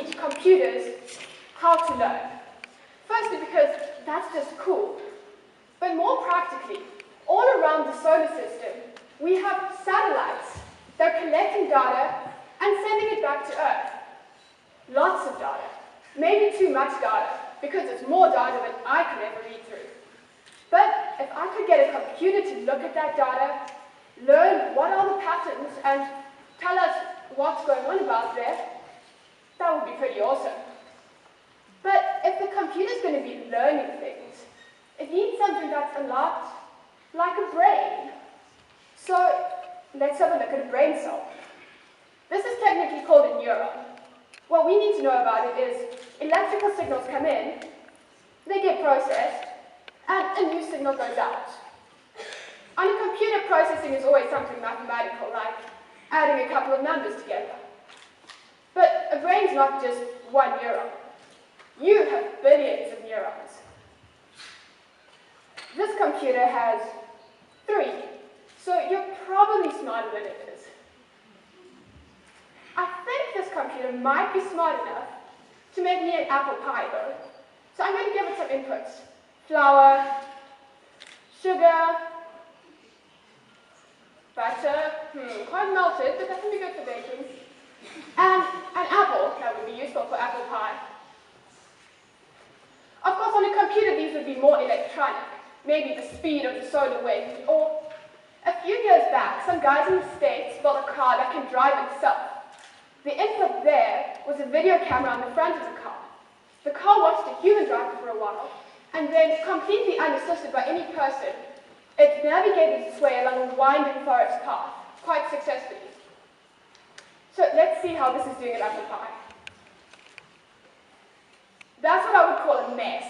teach computers how to learn. Firstly, because that's just cool. But more practically, all around the solar system, we have satellites that are collecting data and sending it back to Earth. Lots of data. Maybe too much data, because it's more data than I could ever read through. But if I could get a computer to look at that data, learn what are the patterns, and tell us what's going on about there, that would be pretty awesome. But if the computer's going to be learning things, it needs something that's a lot like a brain. So let's have a look at a brain cell. This is technically called a neuron. What we need to know about it is electrical signals come in, they get processed, and a new signal goes out. On a computer, processing is always something mathematical, like adding a couple of numbers together. But a brain's not just one neuron. You have billions of neurons. This computer has 3, so you're probably smarter than it is. I think this computer might be smart enough to make me an apple pie, though. So I'm going to give it some inputs. Flour, sugar, butter, quite melted, but that can be good for baking. And an apple, that would be useful for apple pie. Of course, on a computer, these would be more electronic. Maybe the speed of the solar wind, or a few years back, some guys in the States built a car that can drive itself. The input there was a video camera on the front of the car. The car watched a human driver for a while, and then, completely unassisted by any person, it navigated its way along a winding forest path, quite successfully. So let's see how this is doing at apple pie. That's what I would call a mess.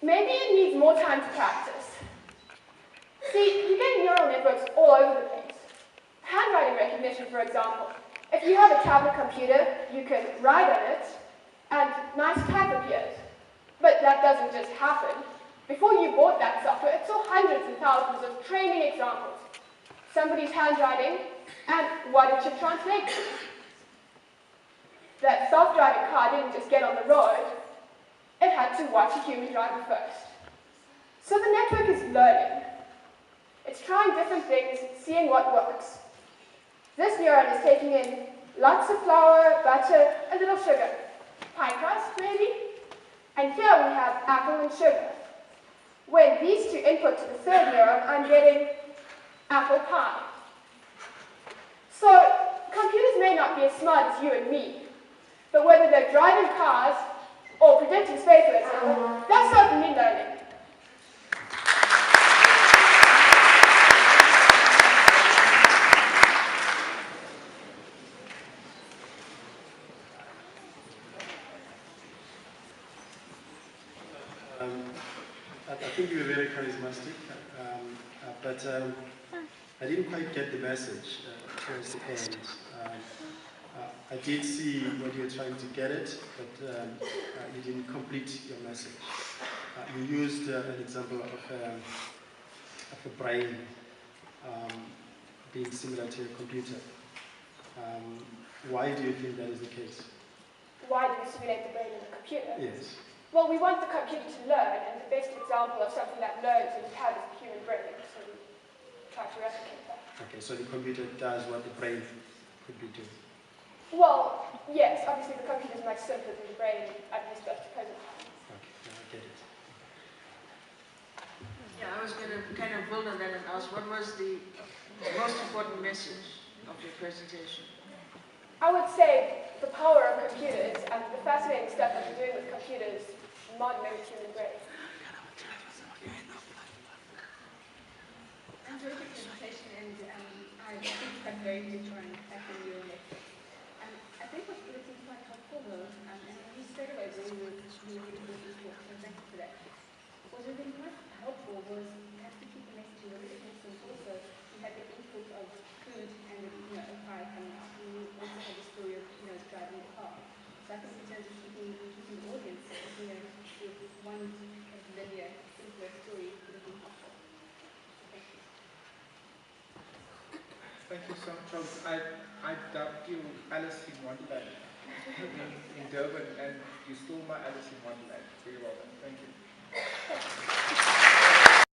Maybe it needs more time to practice. See, you get neural networks all over the place. Handwriting recognition, for example. If you have a tablet computer, you can write on it, and nice type appears. But that doesn't just happen. Before you bought that software, it saw hundreds and thousands of training examples. Somebody's handwriting, and what it should translate to. That self-driving car didn't just get on the road, it had to watch a human driver first. So the network is learning. It's trying different things, seeing what works. This neuron is taking in lots of flour, butter, a little sugar. Pie crust, maybe? And here we have apple and sugar. When these two input to the third neuron, I'm getting apple pie. So computers may not be as smart as you and me, but whether they're driving cars or predicting space weather, they're certainly learning. I think you were very charismatic, but I didn't quite get the message towards the end. I did see what you were trying to get at, but you didn't complete your message. You used an example of a brain being similar to a computer. Why do you think that is the case? Why do we simulate the brain in a computer? Yes. Well, we want the computer to learn, and the best example of something that learns that we have is the human brain, so we try to replicate that. Okay, so the computer does what the brain could be doing. Well, yes, obviously the computer is much simpler than the brain, at least up to present time. Okay, now I get it. Yeah, I was going to kind of build on that and ask, what was the most important message of your presentation? I would say the power of computers and the fascinating stuff that we're doing with computers modeling the human brain. I enjoyed the presentation, and I think I'm very good on tackling neural networks. I think what seems quite helpful though, and you straight away agree with me with this talk, so thank you for that. What has been quite helpful was perhaps to keep the message a little bit more simple. So you had the input of food and a pie coming out, and you also had the story of driving the car. So I think in terms of keeping the audience, with one kind of linear, simpler story would have been helpful. Thank you. Thank you so much. I dubbed you Alice in Wonderland. in Durban, and you stole my Alice in Wonderland. So